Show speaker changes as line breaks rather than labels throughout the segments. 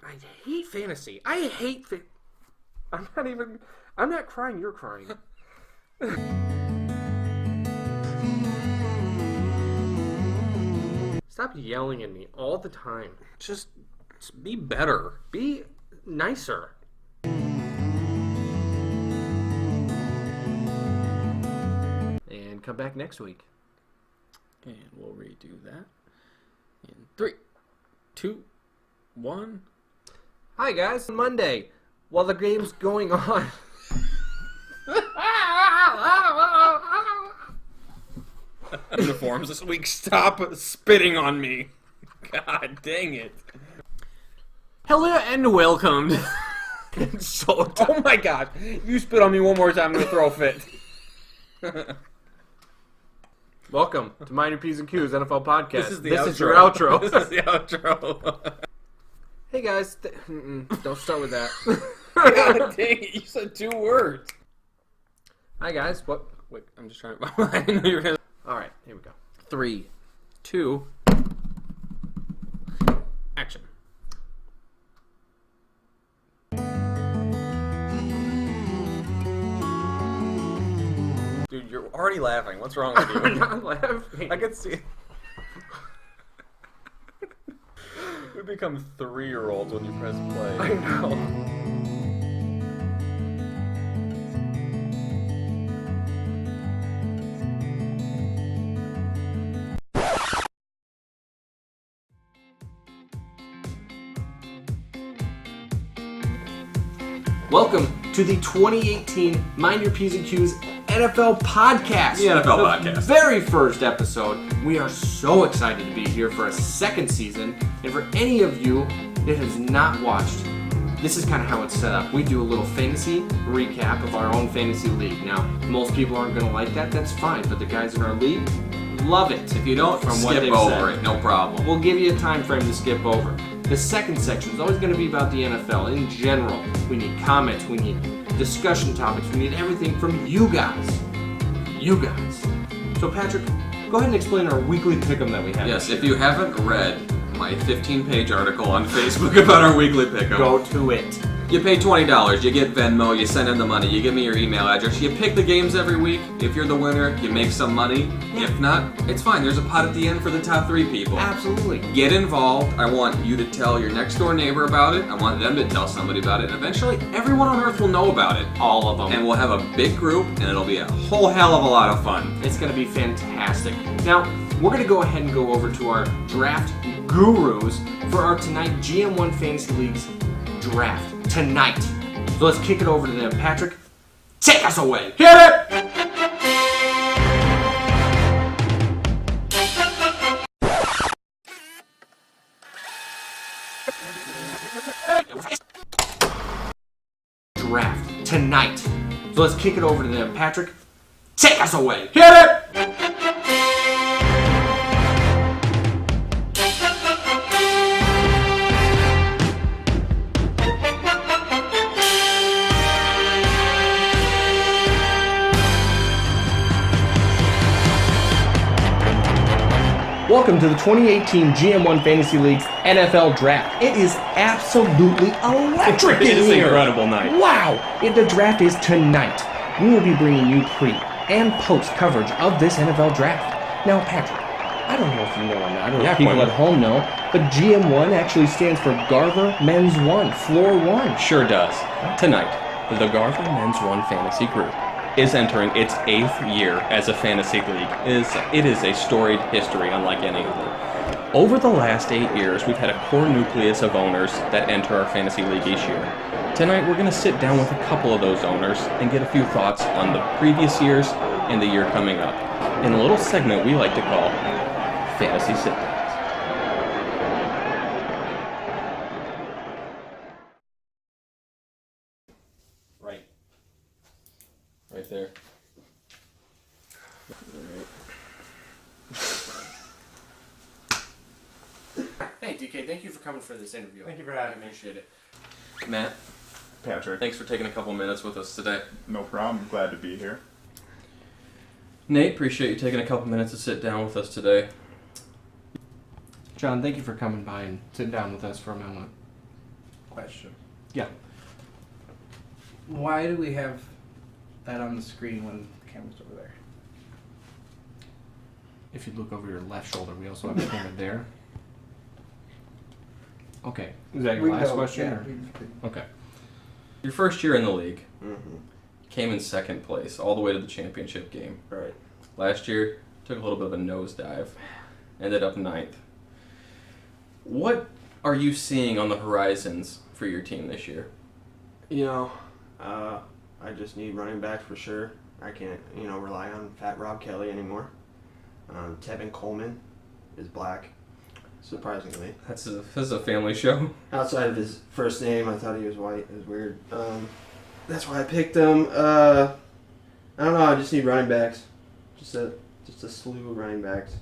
I hate fantasy. I hate I'm not crying, you're crying. Stop yelling at me all the time. Just be better. Be nicer. And come back next week.
And we'll redo that. In 3, 2, 1.
Hi guys, Monday. While the game's going on.
Uniforms this week. Stop spitting on me. God dang it.
Hello and welcome.
Oh my god. You spit on me one more time, I'm going to throw a fit.
Welcome to Minor P's and Q's NFL podcast.
This is
your outro.
This is the outro.
Hey guys, don't start with that.
God dang it, you said 2 words.
Hi guys, what?
Wait, I'm just trying to... I didn't know you were going to...
Alright, here we go.
3, 2,
Action.
Dude, you're already laughing. What's wrong with you?
I'm not laughing.
I can see. We become 3-year-olds when you press play.
I know. Welcome to the 2018 Mind Your P's and Q's NFL podcast.
The NFL podcast.
Very first episode. We are so excited to be here for a second season. And for any of you that has not watched, this is kind of how it's set up. We do a little fantasy recap of our own fantasy league. Now, most people aren't going to like that. That's fine. But the guys in our league love it.
If you don't,
from what
skip
they've
over
said.
it. No problem.
We'll give you a time frame to skip over. The second section is always going to be about the NFL in general. We need comments, we need discussion topics, we need everything from you guys. You guys. So Patrick, go ahead and explain our weekly pick'em that we have.
Yes, if you haven't read my 15-page article on Facebook about our weekly pick'em,
go to it.
you pay $20, you get Venmo, you send in the money, you give me your email address, you pick the games every week. If you're the winner, you make some money.
Yeah.
If not, it's fine. There's a pot at the end for the top 3 people.
Absolutely.
Get involved. I want you to tell your next door neighbor about it. I want them to tell somebody about it. And eventually, everyone on earth will know about it.
All of them.
And we'll have a big group, and it'll be a whole hell of a lot of fun.
It's going to be fantastic. Now, we're going to go ahead and go over to our draft gurus for our tonight GM1 Fantasy League's draft. Tonight. So let's kick it over to them. Patrick, take us away.
Hit it!
Draft tonight. So let's kick it over to them. Patrick, take us away.
Hit it!
Welcome to the 2018 GM1 Fantasy League's NFL Draft. It is absolutely electric
It
in
is an
here.
incredible night.
Wow! The draft is tonight. We will be bringing you pre- and post coverage of this NFL Draft. Now, Patrick, I don't know if you know or not, or if people
Quinn.
at home know, but GM1 actually stands for Garver Men's 1, Floor 1.
Sure does. Tonight, the Garver Men's 1 Fantasy Group is entering its 8th year as a fantasy league. It is a storied history unlike any other. Over the last 8 years, we've had a core nucleus of owners that enter our fantasy league each year. Tonight, we're going to sit down with a couple of those owners and get a few thoughts on the previous years and the year coming up in a little segment we like to call Fantasy Sit-Downs. Right there.
Hey, DK, thank you for coming for this interview.
Thank you for having me.
I appreciate it.
Matt,
Patrick.
thanks for taking a couple minutes with us today.
No problem. Glad to be here.
Nate, appreciate you taking a couple minutes to sit down with us today.
John, thank you for coming by and sitting down with us for a moment.
question.
Yeah.
Why do we have that on the screen when the camera's over there?
If you look over your left shoulder, we also have a camera there. Okay. Is that your last question? Or? Okay.
Your first year in the league,
Mm-hmm.
came in second place all the way to the championship game.
Right.
Last year, took a little bit of a nosedive, ended up ninth. What are you seeing on the horizons for your team this year?
You know, I just need running backs for sure. I can't, rely on Fat Rob Kelly anymore. Tevin Coleman is black, surprisingly.
This is a family show.
Outside of his first name, I thought he was white. It was weird. That's why I picked him. I don't know. I just need running backs. Just a slew of running backs.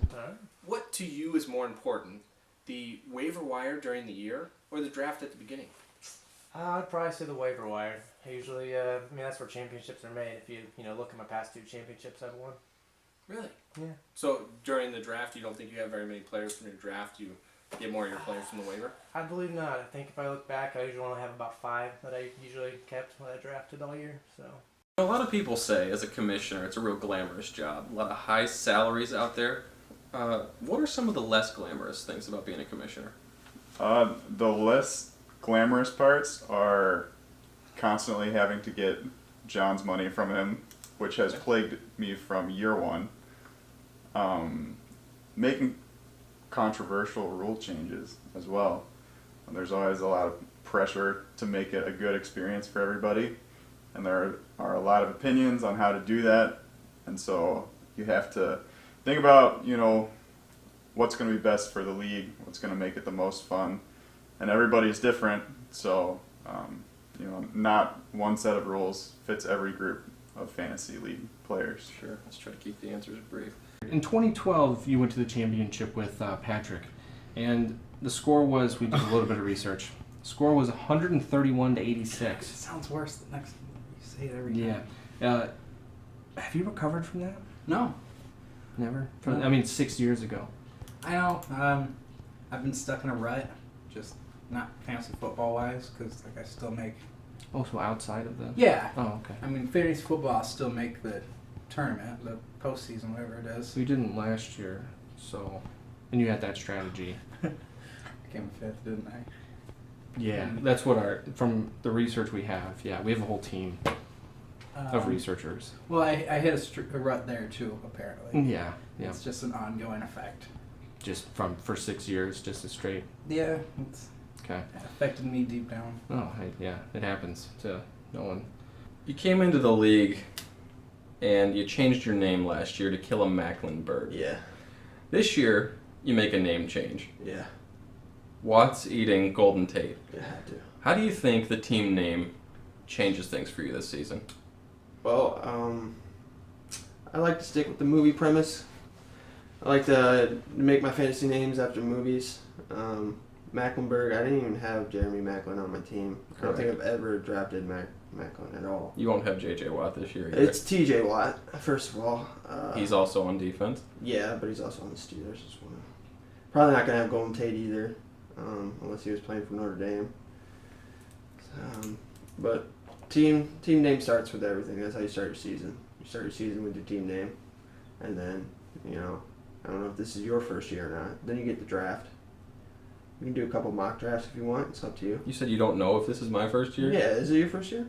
What to you is more important, the waiver wire during the year or the draft at the beginning?
I'd probably say the waiver wire. Usually, that's where championships are made. If you look at my past 2 championships I've won.
Really?
Yeah.
So during the draft, you don't think you have very many players from your draft? You get more of your players from the waiver?
I believe not. I think if I look back, I usually only have about 5 that I usually kept when I drafted all year. So.
A lot of people say, as a commissioner, it's a real glamorous job. A lot of high salaries out there. What are some of the less glamorous things about being a commissioner?
The less glamorous parts are constantly having to get John's money from him, which has plagued me from year one. Making controversial rule changes as well. And there's always a lot of pressure to make it a good experience for everybody. And there are a lot of opinions on how to do that. And so you have to think about, what's going to be best for the league, what's going to make it the most fun. And everybody's different, so, not one set of rules fits every group of fantasy league players.
Sure, let's try to keep the answers brief.
In 2012, you went to the championship with Patrick, and the score was, we did a little bit of research, the score was 131 to 86.
It sounds worse the next time you say it every time.
Yeah. Have you recovered from that?
No.
Never?
No.
6 years ago.
I know. I've been stuck in a rut, just not fantasy football wise, because I still make.
Oh, so outside of the...
Yeah.
Oh, okay.
Fantasy football, I still make the tournament, the postseason, whatever it is.
So you didn't last year, so... And you had that strategy.
I came 5th, didn't I?
Yeah, that's what from the research we have, we have a whole team of researchers.
Well, I hit a rut there too, apparently.
Yeah.
It's just an ongoing effect.
Just for 6 years, just a straight...
Yeah, it's
Okay.
affected me deep down.
Oh, it happens to no one.
You came into the league, and you changed your name last year to Killa Macklinburg.
Yeah.
This year, you make a name change.
Yeah.
Watts eating Golden Tate.
I had to.
How do you think the team name changes things for you this season?
Well, I like to stick with the movie premise. I like to make my fantasy names after movies. Macklinburg, I didn't even have Jeremy Macklin on my team. I don't think I've ever drafted Macklin at all.
You won't have J.J. Watt this year either.
It's T.J. Watt, first of all.
He's also on defense.
Yeah, but he's also on the Steelers as well. Probably not going to have Golden Tate either, unless he was playing for Notre Dame. But team name starts with everything. That's how you start your season. You start your season with your team name. And then, I don't know if this is your first year or not. Then you get the draft. You can do a couple mock drafts if you want. It's up to you.
You said you don't know if this is my first year?
Yeah, is it your first year?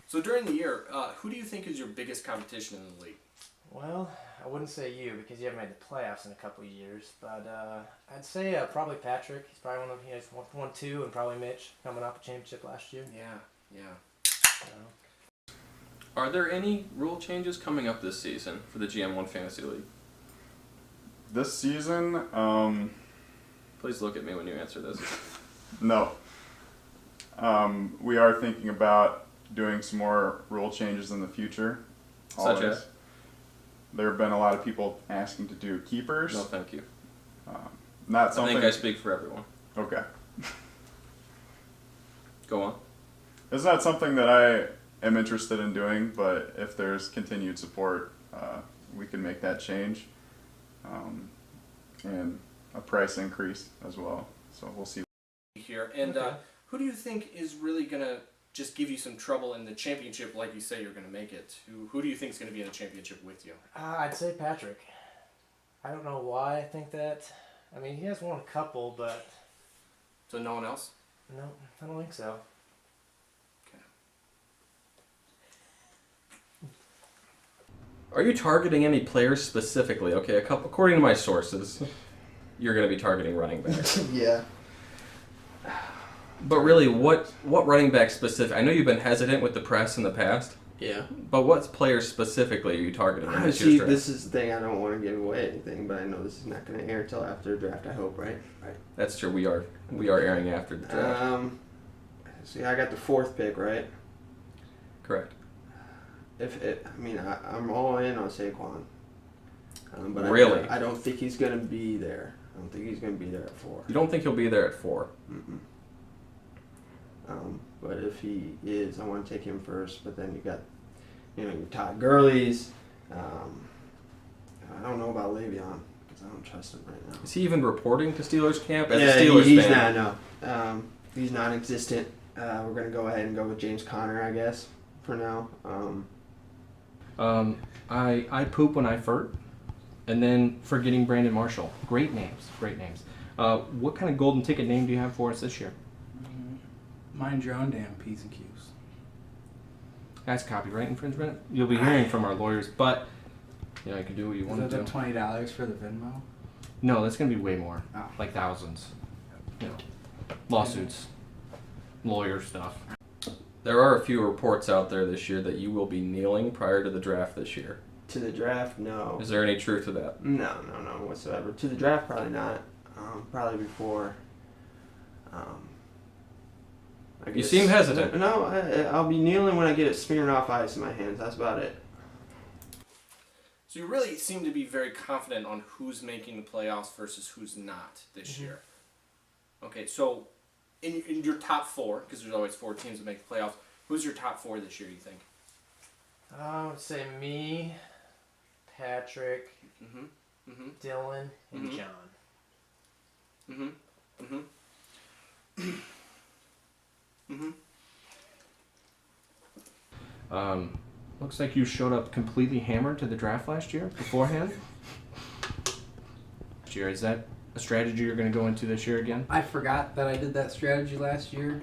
So during the year, who do you think is your biggest competition in the league?
Well, I wouldn't say you because you haven't made the playoffs in a couple of years, but I'd say probably Patrick. He's probably one of he's 1-2, and probably Mitch coming off a championship last year.
Yeah.
Are there any rule changes coming up this season for the GM1 Fantasy League?
This season,
Please look at me when you answer this.
no. We are thinking about doing some more rule changes in the future.
Such as?
There have been a lot of people asking to do keepers.
No, thank you.
Not
I
something.
think I speak for everyone.
Okay.
Go on.
It's not something that I am interested in doing, but if there's continued support, we can make that change. And a price increase as well. So we'll see.
Here and Who do you think is really going to just give you some trouble in the championship like you say you're going to make it? Who do you think is going to be in the championship with you?
I'd say Patrick. I don't know why I think that. I mean, he has won a couple, but
So no one else?
no, I don't think so.
Are you targeting any players specifically? Okay, according to my sources, you're going to be targeting running backs.
Yeah.
But really, what running back specific? I know you've been hesitant with the press in the past,
Yeah.
but what players specifically are you targeting in this
See,
year's draft?
this is the thing. I don't want to give away anything, but I know this is not going to air till after the draft. I hope, right? Right.
That's true. We are airing after the draft.
See, I got the 4th pick, right?
Correct.
I'm all in on Saquon. But
Really?
I don't think he's going to be there. I don't think he's going to be there at 4.
You don't think he'll be there at 4?
Mm-mm. But if he is, I want to take him first. But then you got, your Todd Gurley's. I don't know about Le'Veon because I don't trust him right now.
Is he even reporting to Steelers camp as
Yeah,
a Steelers
he's
fan?
not. No, he's non-existent. We're gonna go ahead and go with James Conner, I guess, for now.
I poop when I fart, and then forgetting Brandon Marshall. Great names. What kind of golden ticket name do you have for us this year?
Mind your own damn P's and Q's.
That's copyright infringement. You'll be hearing from our lawyers, but you can do what you want
Is
to
that
do.
$20 for the Venmo?
No, that's gonna be way more,
Oh.
like thousands. Lawsuits, lawyer stuff.
There are a few reports out there this year that you will be kneeling prior to the draft this year.
To the draft, no.
Is there any truth to that?
No whatsoever. To the draft, probably not. Probably before. I
You
guess-
seem hesitant.
No, I'll be kneeling when I get it smearing off ice in my hands. That's about it.
So you really seem to be very confident on who's making the playoffs versus who's not this year. Okay, so in your top 4, because there's always 4 teams that make the playoffs, who's your top 4 this year, you think?
I would say me, Patrick,
Mm-hmm.
Dylan, and
Mhm.
John.
Mm-hmm. Looks like you showed up completely hammered to the draft last year beforehand. Is that a strategy you're going to go into this year again?
I forgot that I did that strategy last year.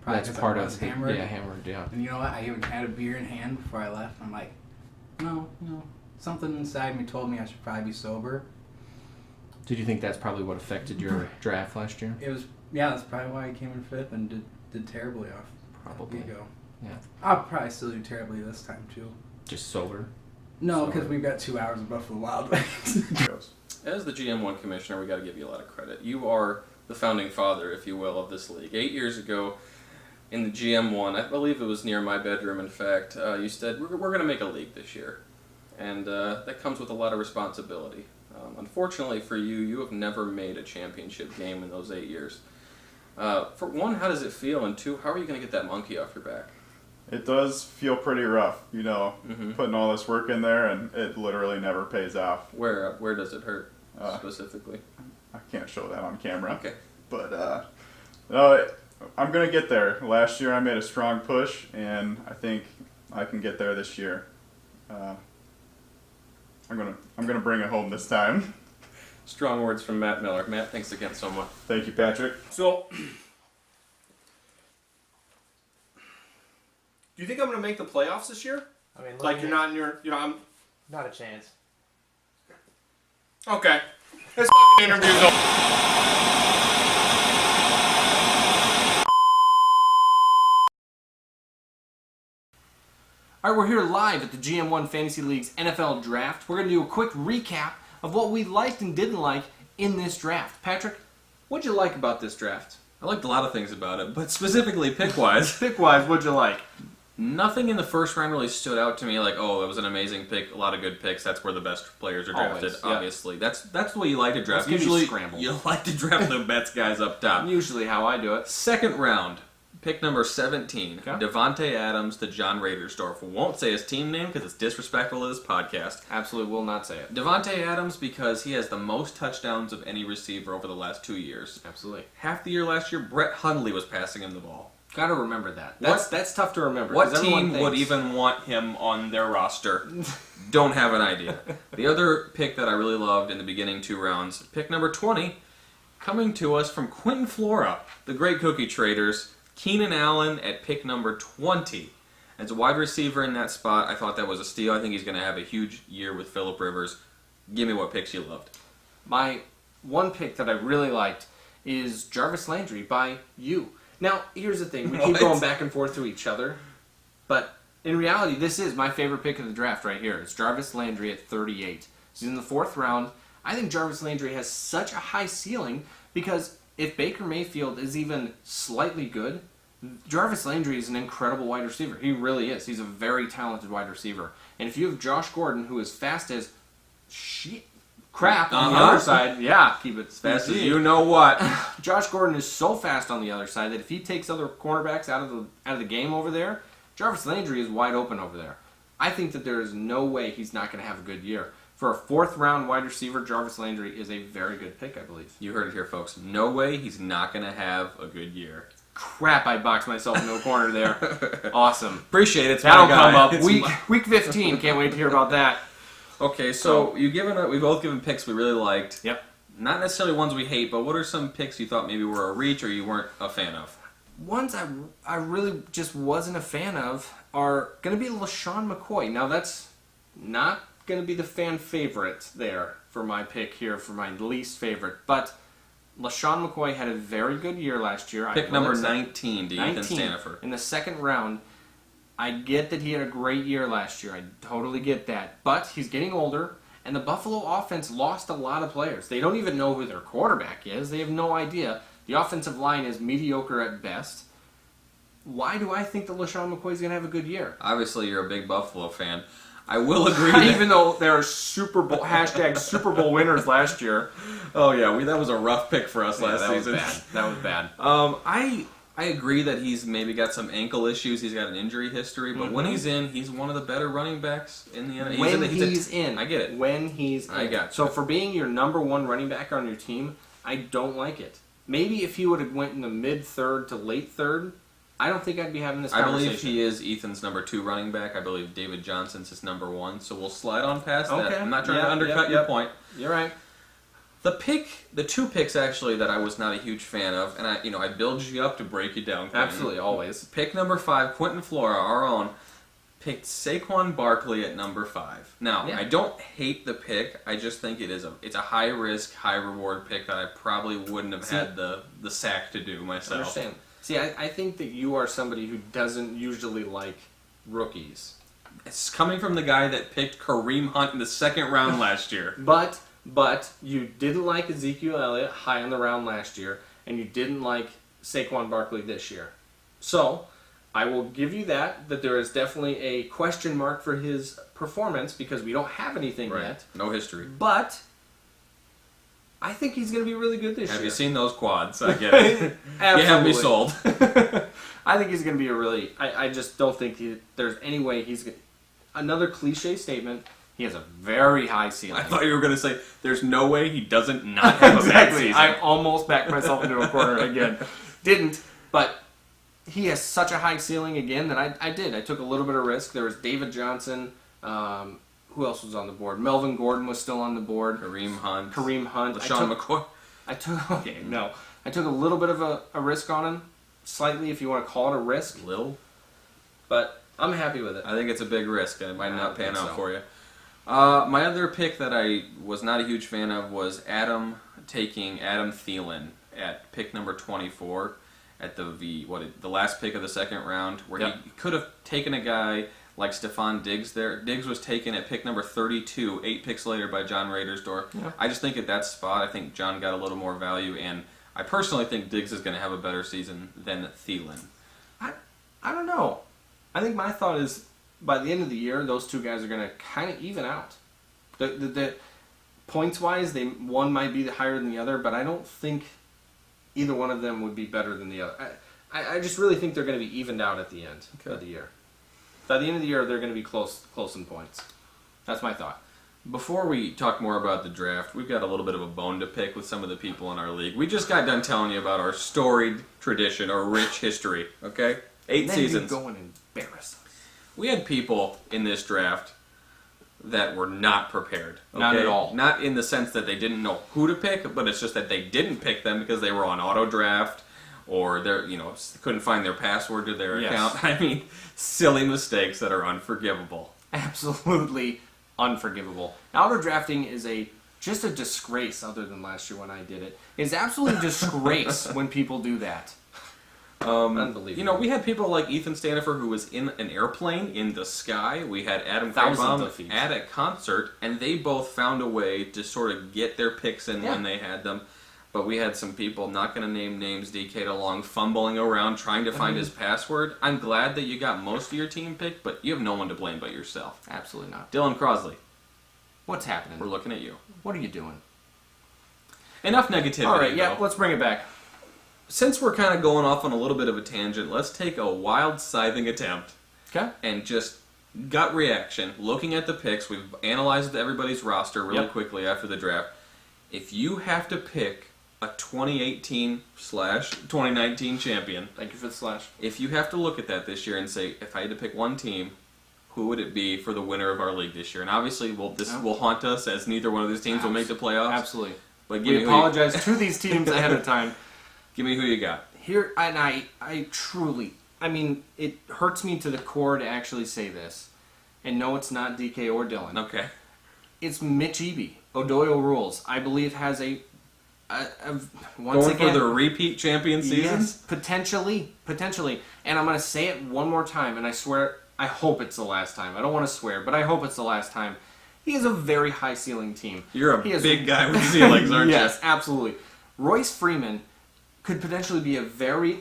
Probably
That's
'cause
part
I
of
was
it.
hammered.
Yeah, hammered. Yeah.
And you know what? I even had a beer in hand before I left. I'm like, no, something inside me told me I should probably be sober.
Did you think that's probably what affected your draft last year?
It was, that's probably why I came in 5th and did terribly off.
Probably.
Ego.
Yeah.
I'll probably still do terribly this time too.
Just sober.
No, because we've got 2 hours of Buffalo Wild Wings.
As the GM1 commissioner, we got to give you a lot of credit. You are the founding father, if you will, of this league. 8 years ago, in the GM1, I believe it was near my bedroom, in fact, you said, we're going to make a league this year. And that comes with a lot of responsibility. Unfortunately for you, you have never made a championship game in those 8 years. For one, how does it feel? And two, how are you going to get that monkey off your back?
It does feel pretty rough,
Mhm.
putting all this work in there, and it literally never pays off.
Where does it hurt,
Uh,
specifically?
I can't show that on camera.
Okay.
But no, I'm gonna get there. Last year I made a strong push, and I think I can get there this year. I'm gonna bring it home this time.
Strong words from Matt Miller. Matt, thanks again so much.
Thank you, Patrick.
So, do you think I'm going to make the playoffs this year?
I mean,
Like you're not in your, I'm
not a chance.
okay. This fucking interview's over. All right, we're here live at the GM1 Fantasy League's NFL Draft. We're going to do a quick recap of what we liked and didn't like in this draft. Patrick, what'd you like about this draft?
I liked a lot of things about it, but specifically pick-wise,
Pick-wise, what'd you like?
nothing in the first round really stood out to me like, oh, that was an amazing pick, a lot of good picks, that's where the best players are drafted,
Always, yeah.
obviously. That's the way you like to draft.
Let's give you
Usually,
scramble.
you like to draft the best guys up top.
Usually how I do it.
Second round, Pick number 17,
Okay.
Devontae Adams to John Radersdorf. Won't say his team name because it's disrespectful to this podcast.
Absolutely will not say it.
Devontae Adams because he has the most touchdowns of any receiver over the last 2 years.
Absolutely.
Half the year last year, Brett Hundley was passing him the ball.
Got to remember that.
What-
That's tough to remember.
What
'cause everyone
team would
thinks-
even want him on their roster? Don't have an idea. The other pick that I really loved in the beginning 2 rounds, pick number 20, coming to us from Quentin Flora, the Great Cookie Traders, Keenan Allen at pick number 20. As a wide receiver in that spot, I thought that was a steal. I think he's going to have a huge year with Phillip Rivers. Give me what picks you loved.
My one pick that I really liked is Jarvis Landry by you. Now, here's the thing. We keep
What?
going back and forth to each other, but in reality, this is my favorite pick of the draft right here. It's Jarvis Landry at 38. He's in the 4th round. I think Jarvis Landry has such a high ceiling because if Baker Mayfield is even slightly good, Jarvis Landry is an incredible wide receiver. He really is. He's a very talented wide receiver. And if you have Josh Gordon, who is fast as crap on the
Uh-huh.
other side, yeah, keep it
Fast as
PG.
you know what.
Josh Gordon is so fast on the other side that if he takes other cornerbacks out of the game over there, Jarvis Landry is wide open over there. I think that there is no way he's not going to have a good year. For a 4th round wide receiver, Jarvis Landry is a very good pick, I believe.
You heard it here, folks. No way he's not going to have a good year.
Crap, I boxed myself into a corner there. Awesome.
Appreciate it. It's
That'll
my guy.
come up
It's
week 15. Can't wait to hear about that.
Okay, so we both given picks we really liked.
Yep.
Not necessarily ones we hate, but what are some picks you thought maybe were a reach or you weren't a fan of?
Ones I really just wasn't a fan of are going to be LaShawn McCoy. Now, that's not going to be the fan favorite there for my pick here, for my least favorite. But LaShawn McCoy had a very good year last year.
Pick number 19 to Ethan
19
Stanifer.
in the 2nd round. I get that he had a great year last year. I totally get that. But he's getting older, and the Buffalo offense lost a lot of players. They don't even know who their quarterback is. They have no idea. The offensive line is mediocre at best. Why do I think that LaShawn McCoy is going to have a good year?
Obviously, you're a big Buffalo fan. I will agree that...
Even though they're Super Bowl Super Bowl winners last year.
Oh, yeah, that was a rough pick for us last
that
season.
was bad. That was bad.
I agree that he's maybe got some ankle issues. He's got an injury history, but when he's in, he's one of the better running backs in the NFL.
When he's in.
I get it.
When he's in.
I got you.
So for being your number 1 running back on your team, I don't like it. Maybe if he would have went in the mid-3rd to late 3rd, I don't think I'd be having this
I
conversation.
believe he is Ethan's number 2 running back. I believe David Johnson's his number 1, so we'll slide on past that.
Okay.
I'm not trying to
Yep,
undercut
yep,
your
yep.
point.
You're right.
The 2 picks actually that I was not a huge fan of, and I build you up to break you down. Quentin.
Absolutely, always.
Pick number 5, Quentin Flora, our own, picked Saquon Barkley at number 5. Now,
Yeah.
I don't hate the pick. I just think it's a high risk, high reward pick that I probably wouldn't have had the sack to do
I
myself.
understand. See, I think that you are somebody who doesn't usually like rookies.
It's coming from the guy that picked Kareem Hunt in the 2nd round last year.
But you didn't like Ezekiel Elliott high on the round last year, and you didn't like Saquon Barkley this year. So, I will give you that there is definitely a question mark for his performance because we don't have anything yet.
No history.
But I think he's going to be really good this year.
Have you seen those quads? I get it. You
Absolutely.
have me sold.
I think he's going to be a really... I just don't think there's any way he's going to... Another cliche statement, he has a very high ceiling.
I thought you were going to say, there's no way he doesn't not have a bad
Exactly.
season.
I almost backed myself into a corner again. Didn't, but he has such a high ceiling again that I did. I took a little bit of risk. There was David Johnson. Who else was on the board? Melvin Gordon was still on the board.
Kareem Hunt.
LaShawn
McCoy.
I took a little bit of a risk on him. Slightly, if you want to call it a risk.
Lil.
But I'm happy with it.
I think it's a big risk. It might not pan
think
out
so.
for you. My other pick that I was not a huge fan of was taking Adam Thielen at pick number 24 at the last pick of the 2nd round, where
Yep.
he could have taken a guy like Stephon Diggs there. Diggs was taken at pick number 32, 8 picks later by John Radersdorf.
Yeah.
I just think at that spot, I think John got a little more value, and I personally think Diggs is going to have a better season than Thielen.
I don't know. I think my thought is by the end of the year, those two guys are going to kind of even out. The points wise, one might be higher than the other, but I don't think either one of them would be better than the other. I just really think they're going to be evened out at the end
Okay.
of the year. By the end of the year, they're going to be close in points. That's my thought.
Before we talk more about the draft, we've got a little bit of a bone to pick with some of the people in our league. We just got done telling you about our storied tradition, our rich history, okay? 8
Then
seasons.
you go and embarrass us.
We had people in this draft that were not prepared. Okay?
Not at all.
Not in the sense that they didn't know who to pick, but it's just that they didn't pick them because they were on auto draft or they couldn't find their password to their
Yes.
account. I mean, silly mistakes that are unforgivable.
Absolutely unforgivable. Auto drafting is just a disgrace. Other than last year when I did it, it's absolutely a disgrace when people do that. Unbelievable.
We had people like Ethan Stanifer who was in an airplane in the sky. We had Adam
Thousands
Krabaum
of feet.
at a concert, and they both found a way to sort of get their picks in
Yeah.
when they had them. But we had some people, not going to name names, DK DeLong, fumbling around trying to find his password. I'm glad that you got most of your team picked, but you have no one to blame but yourself.
Absolutely not.
Dylan Crosley,
What's happening?
we're looking at you.
What are you doing?
Enough negativity.
All right, yeah,
though.
let's bring it back.
Since we're kind of going off on a little bit of a tangent, let's take a wild scything attempt.
Okay.
And just gut reaction, looking at the picks. We've analyzed everybody's roster really
Yep.
quickly after the draft. If you have to pick a 2018/2019 champion,
Thank you for the slash.
if you have to look at that this year and say, if I had to pick one team, who would it be for the winner of our league this year? And obviously, this will haunt us as neither one of these teams will make the playoffs.
Absolutely.
But give
We
me
apologize to these teams ahead of time.
Give me who you got.
Here, and I truly, it hurts me to the core to actually say this. And no, it's not DK or Dylan.
Okay.
It's Mitch Eby. O'Doyle Rules, I believe, has once
Going
again,
for the repeat champion season?
Yes, potentially. And I'm going to say it one more time, and I swear, I hope it's the last time. I don't want to swear, but I hope it's the last time. He is a very high ceiling team.
You're
He
a
is-
big guy with ceilings, aren't
Yes, absolutely. Royce Freeman could potentially be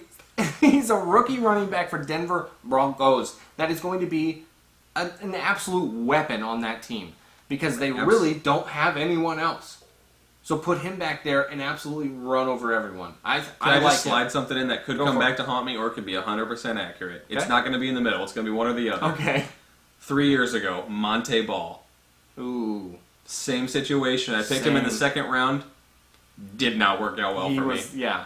he's a rookie running back for Denver Broncos. That is going to be an absolute weapon on that team because they really don't have anyone else. So put him back there and absolutely run over everyone. I
Can I
like
just slide
it.
something in that could
Go
come
for
back
it.
to haunt me, or it could be 100% accurate? It's
Okay.
not going to be in the middle. It's going to be one or the other.
Okay.
3 years ago, Monte Ball.
Ooh.
Same situation. I picked him in the
Same.
second round. Did not work out well
He
for
was,
me.
yeah.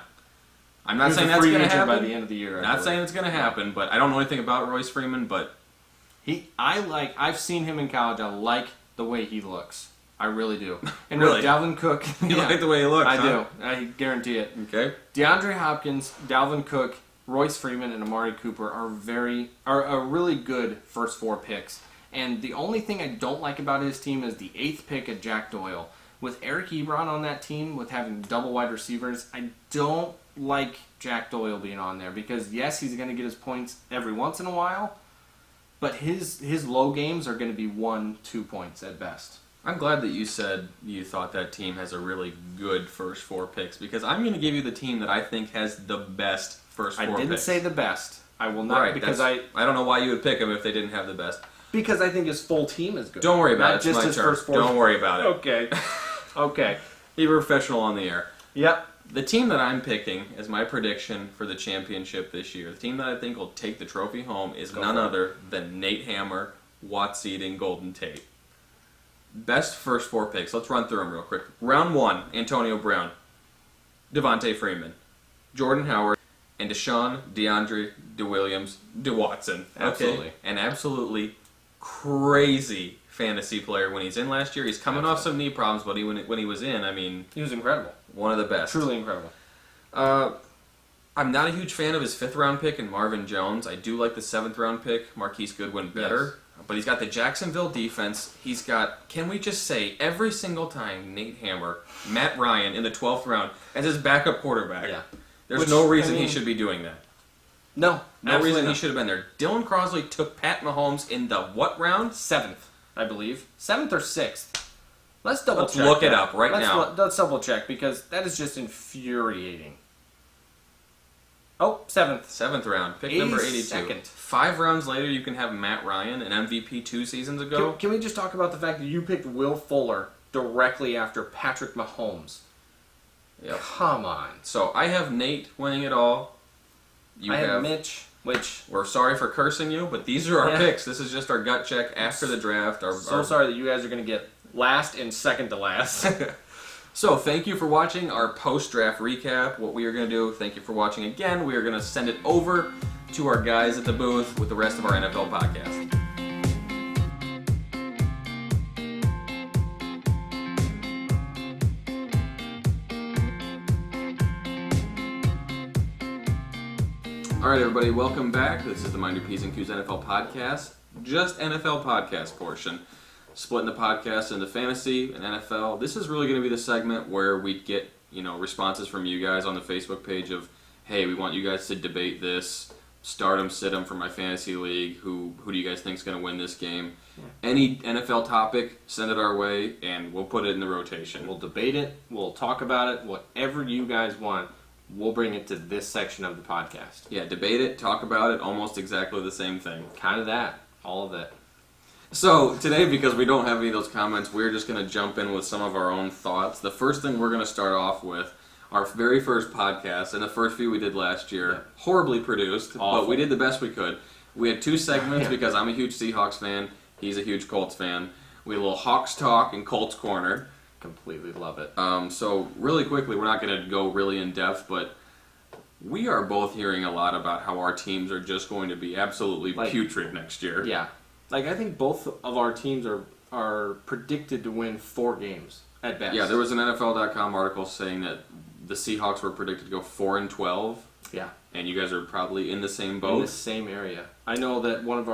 I'm
He
not
was
saying
a
that's
free
going to
agent
happen.
by the end of the year. I
Not
believe.
saying it's going to happen, but I don't know anything about Royce Freeman, but
I've seen him in college. I like the way he looks. I really do. And
Really?
with Dalvin Cook,
you
yeah,
like the way he looks,
I
huh?
do. I guarantee it.
Okay.
DeAndre Hopkins, Dalvin Cook, Royce Freeman, and Amari Cooper are really good first 4 picks. And the only thing I don't like about his team is the 8th pick at Jack Doyle. With Eric Ebron on that team, with having double wide receivers, I don't like Jack Doyle being on there because yes, he's going to get his points every once in a while, but his low games are going to be 1-2 points at best.
I'm glad that you said you thought that team has a really good first 4 picks, because I'm going to give you the team that I think has the best first 4
I
picks.
didn't say the best. I will not
Right,
because
I don't know why you would pick him if they didn't have the best.
because I think his full team is good.
Don't worry about
Not
it. It's
just
my
his
turn.
first 4.
Don't worry about it.
Okay. Okay.
Be professional on the air.
Yep.
The team that I'm picking as my prediction for the championship this year, the team that I think will take the trophy home, is none other than Nate Hammer, Watts Seeding, Golden Tate. Best first 4 picks. Let's run through them real quick. Round 1, Antonio Brown, Devontae Freeman, Jordan Howard, and Deshaun, DeAndre, DeWilliams, DeWatson.
Absolutely.
Okay? An absolutely crazy fantasy player when he's in last year. He's coming off some knee problems, but when he was in, I mean,
He was incredible.
one of the best.
Truly incredible.
I'm not a huge fan of his 5th round pick in Marvin Jones. I do like the 7th round pick, Marquise Goodwin, better. But he's got the Jacksonville defense. He's got, can we just say, every single time Nate Hammer, Matt Ryan in the 12th round as his backup quarterback.
Yeah.
There's
Which,
no reason
I mean,
he should be doing that.
No.
No reason he should have been there. Dylan Crosley took Pat Mahomes in the what round?
7th, I believe. 7th or 6th. Let's double
Let's
check.
look it
that.
up right now.
Let's double check because that is just infuriating. Oh, 7th.
7th round, pick number 82.
82nd.
5 rounds later, you can have Matt Ryan, an MVP 2 seasons ago.
Can we just talk about the fact that you picked Will Fuller directly after Patrick Mahomes?
Yep.
Come on.
So I have Nate winning it all. You
I
have
have Mitch, which
We're sorry for cursing you, but these are our
Yeah.
picks. This is just our gut check after the draft.
sorry that you guys are going to get last and second to last.
So, thank you for watching our post-draft recap. What we are going to do, thank you for watching again. We are going to send it over to our guys at the booth with the rest of our NFL podcast. All right, everybody, welcome back. This is the Mind Your P's and Q's NFL podcast, just NFL podcast portion. Splitting the podcast into fantasy and NFL. This is really going to be the segment where we get, responses from you guys on the Facebook page of, hey, we want you guys to debate this, start 'em, sit 'em for my fantasy league. Who do you guys think is going to win this game? Any NFL topic, send it our way, and we'll put it in the rotation.
We'll debate it. We'll talk about it. Whatever you guys want, we'll bring it to this section of the podcast.
Yeah, debate it, talk about it, almost exactly the same thing.
Kind of that. All of it.
So, today, because we don't have any of those comments, we're just going to jump in with some of our own thoughts. The first thing we're going to start off with, our very first podcast, and the first few we did last year, horribly produced,
Awful.
but we did the best we could. We had two segments because I'm a huge Seahawks fan, he's a huge Colts fan. We had a little Hawks talk and Colts corner.
Completely love it.
So, really quickly, we're not going to go really in depth, but we are both hearing a lot about how our teams are just going to be absolutely putrid next year.
Yeah. I think both of our teams are predicted to win 4 games at best.
Yeah, there was an NFL.com article saying that the Seahawks were predicted to go 4-12.
Yeah.
And you guys are probably in the same boat.
In the same area. I know that one of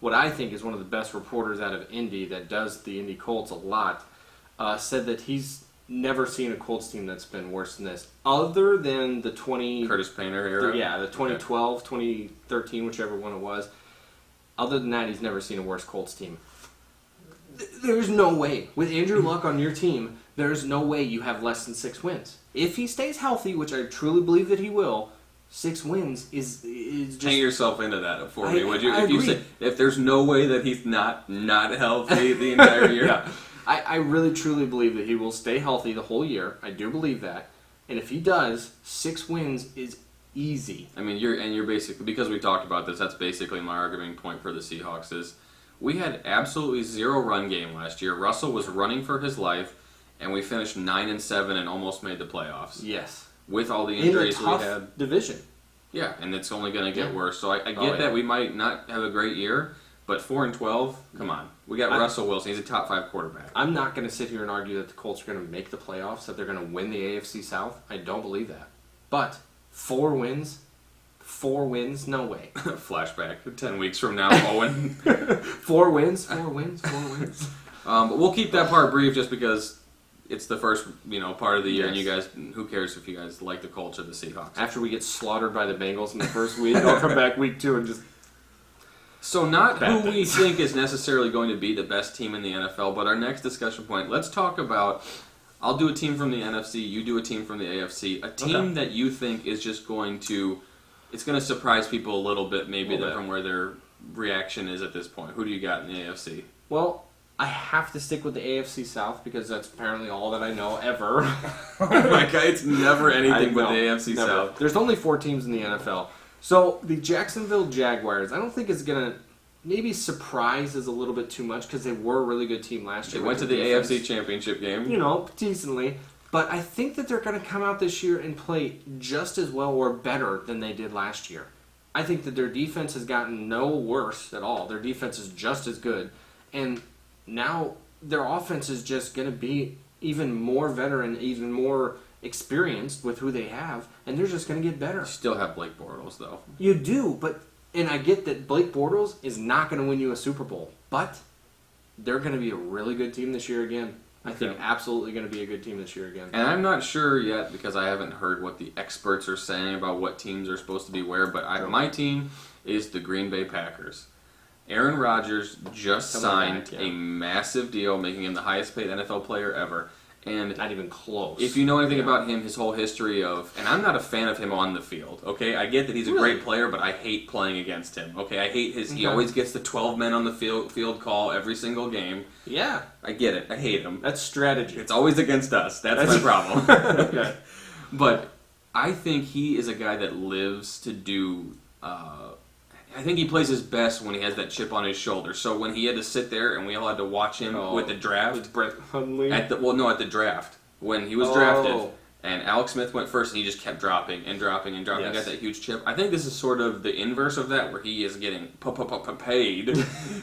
what I think is one of the best reporters out of Indy that does the Indy Colts a lot, said that he's never seen a Colts team that's been worse than this, other than the
Curtis Painter era?
Yeah, the 2012, 2013, whichever one it was. Other than that, he's never seen a worse Colts team. There's no way. With Andrew Luck on your team, there's no way you have less than 6 wins. If he stays healthy, which I truly believe that he will, 6 wins is just...
Hang yourself into that for me, would you?
I
If you
agree.
say, if there's no way that he's not healthy the entire year.
Yeah. I really truly believe that he will stay healthy the whole year. I do believe that. And if he does, 6 wins is easy.
I mean, you're basically, because we talked about this, that's basically my arguing point for the Seahawks is we had absolutely 0 run game last year. Russell was running for his life, and we finished 9-7 and almost made the playoffs.
Yes.
With all the
In a
injuries
tough
we had.
division.
Yeah, and it's only going to get
Yeah.
worse. So I get that we might not have a great year, but 4-12, come on. We got Russell Wilson. He's a top 5 quarterback.
I'm not going to sit here and argue that the Colts are going to make the playoffs, that they're going to win the AFC South. I don't believe that. But 4 wins, no way.
Flashback 10 weeks from now, Owen.
4 wins.
But we'll keep that part brief just because it's the first part of the year, and you
Yes.
guys, who cares if you guys like the Colts or the Seahawks?
After we get slaughtered by the Bengals in the first week, I'll come back week 2 and just...
So not
Bad
who we
things.
think is necessarily going to be the best team in the NFL, but our next discussion point, let's talk about, I'll do a team from the NFC, you do a team from the AFC, a team that you think is just going to, it's going to surprise people a little bit, maybe from where their reaction is at this point. Who do you got in the AFC?
Well, I have to stick with the AFC South because that's apparently all that I know ever.
Oh my God, it's never anything but
I
the
know,
AFC
never.
South.
There's only 4 teams in the NFL. So the Jacksonville Jaguars, I don't think it's going to, maybe surprise is a little bit too much because they were a really good team last
They
year.
went to
with
the
their defense.
AFC Championship game.
Decently. But I think that they're going to come out this year and play just as well or better than they did last year. I think that their defense has gotten no worse at all. Their defense is just as good. And now their offense is just going to be even more veteran, even more experienced with who they have, and they're just going to get better.
You still have Blake Bortles, though.
You do, and I get that Blake Bortles is not going to win you a Super Bowl, but they're going to be a really good team this year again. I think absolutely going to be a good team this year again.
And I'm not sure yet because I haven't heard what the experts are saying about what teams are supposed to be where, but my team is the Green Bay Packers. Aaron Rodgers just signed a massive deal, making him the highest paid NFL player ever. And
not even close.
If you know anything about him, his whole history of, and I'm not a fan of him on the field, okay? I get that he's a great player, but I hate playing against him, okay? I hate he always gets the 12 men on the field call every single game.
Yeah.
I get it. I hate him.
That's strategy.
It's always against us. That's my problem.
Okay.
But I think he is a guy that lives to do. I think he plays his best when he has that chip on his shoulder. So when he had to sit there and we all had to watch him with the draft,
With Brett Hundley.
at the draft when he was drafted, and Alex Smith went first, and he just kept dropping and dropping and dropping.
Yes.
Got that huge chip. I think this is sort of the inverse of that, where he is getting paid,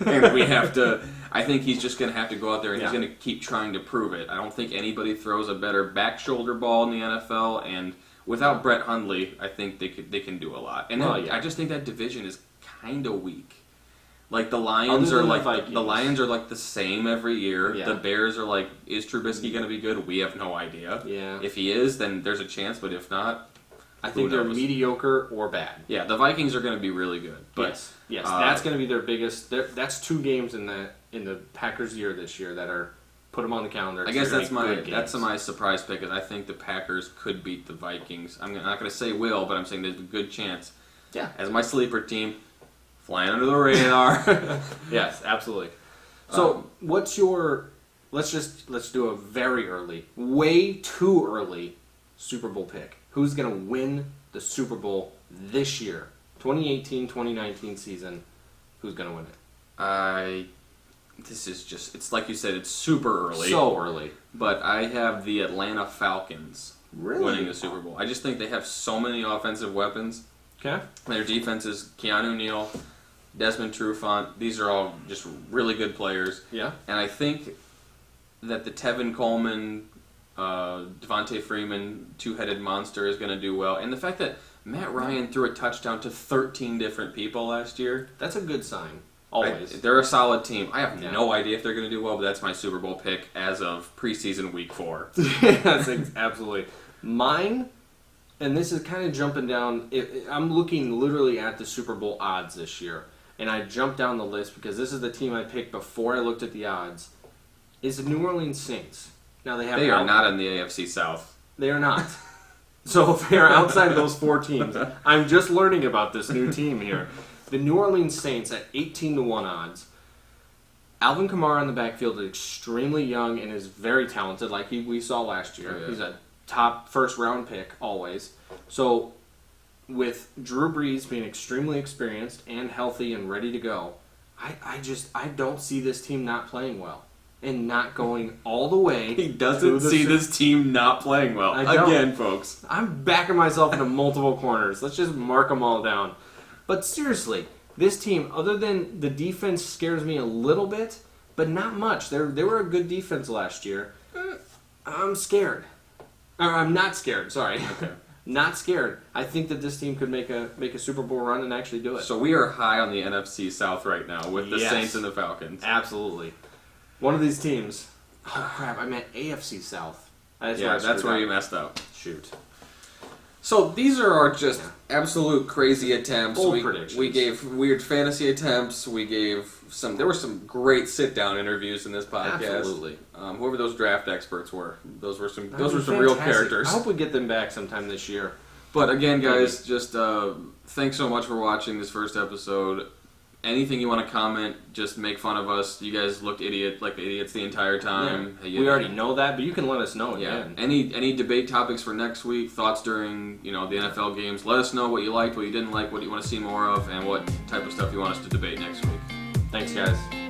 and we have to. I think he's just going to have to go out there and he's going to keep trying to prove it. I don't think anybody throws a better back shoulder ball in the NFL, and without Brett Hundley, I think they can do a lot. And I just think that division is kind of weak. Like the Lions
Other
are
than
like
the Vikings.
the Lions are like the same every year.
Yeah.
The Bears are like, is Trubisky going to be good? We have no idea.
Yeah.
If he is, then there's a chance. But if not,
I think they're mediocre or bad.
yeah, the Vikings are going to be really good. But
Yes, that's going to be their biggest. That's 2 games in the Packers' year this year that are put them on the calendar.
I guess that's my
games.
surprise pick. Is I think the Packers could beat the Vikings. I'm not going to say will, but I'm saying there's a good chance.
Yeah.
As my sleeper team, flying under the radar.
Yes, absolutely. So, what's your? Let's do a very early, way too early Super Bowl pick. Who's going to win the Super Bowl this year? 2018-2019 season. Who's going to win it?
This is just, it's like you said, it's super early.
So early.
But I have the Atlanta Falcons
Really?
winning the Super Bowl. I just think they have so many offensive weapons.
Okay.
Their defense is Keanu Neal, Desmond Trufant. These are all just really good players.
Yeah.
And I think that the Tevin Coleman, Devontae Freeman, two-headed monster is going to do well. And the fact that Matt Ryan threw a touchdown to 13 different people last year.
That's a good sign. Always.
They're a solid team. I have
Yeah.
no idea if they're going to do well, but that's my Super Bowl pick as of preseason week 4.
That's absolutely mine. And this is kind of jumping down. I'm looking literally at the Super Bowl odds this year, and I jumped down the list because this is the team I picked before I looked at the odds. Is the New Orleans Saints? Now they
They are not in the AFC South.
They are not. So if they are outside of those 4 teams, I'm just learning about this new team here. The New Orleans Saints at 18-1 odds. Alvin Kamara in the backfield is extremely young and is very talented, like we saw last year.
Oh, yeah.
He's a top first-round pick always. So with Drew Brees being extremely experienced and healthy and ready to go, I don't see this team not playing well and not going all the way.
He doesn't see this team not playing well.
I don't.
Again, folks.
I'm backing myself into multiple corners. Let's just mark them all down. But seriously, this team, other than the defense scares me a little bit, but not much. They were a good defense last year. I'm scared. Or I'm not scared, sorry.
Okay.
Not scared. I think that this team could make a Super Bowl run and actually do it.
So we are high on the NFC South right now with the
Yes.
Saints and the Falcons.
Absolutely. One of these teams. Oh, crap. I meant AFC South.
That's where you messed up.
Shoot.
So these are our just absolute crazy attempts.
Bold predictions.
We gave weird fantasy attempts. We gave there were some great sit-down interviews in this podcast.
Absolutely.
Whoever those draft experts were, those were some
That was
real
fantastic.
characters.
I hope we get them back sometime this year.
But again, guys, just thanks so much for watching this first episode. Anything you want to comment, just make fun of us. You guys looked like idiots the entire time.
Yeah. We already know that, but you can let us know again.
Any debate topics for next week, thoughts during the NFL games. Let us know what you liked, what you didn't like, what you want to see more of, and what type of stuff you want us to debate next week.
Thanks, guys.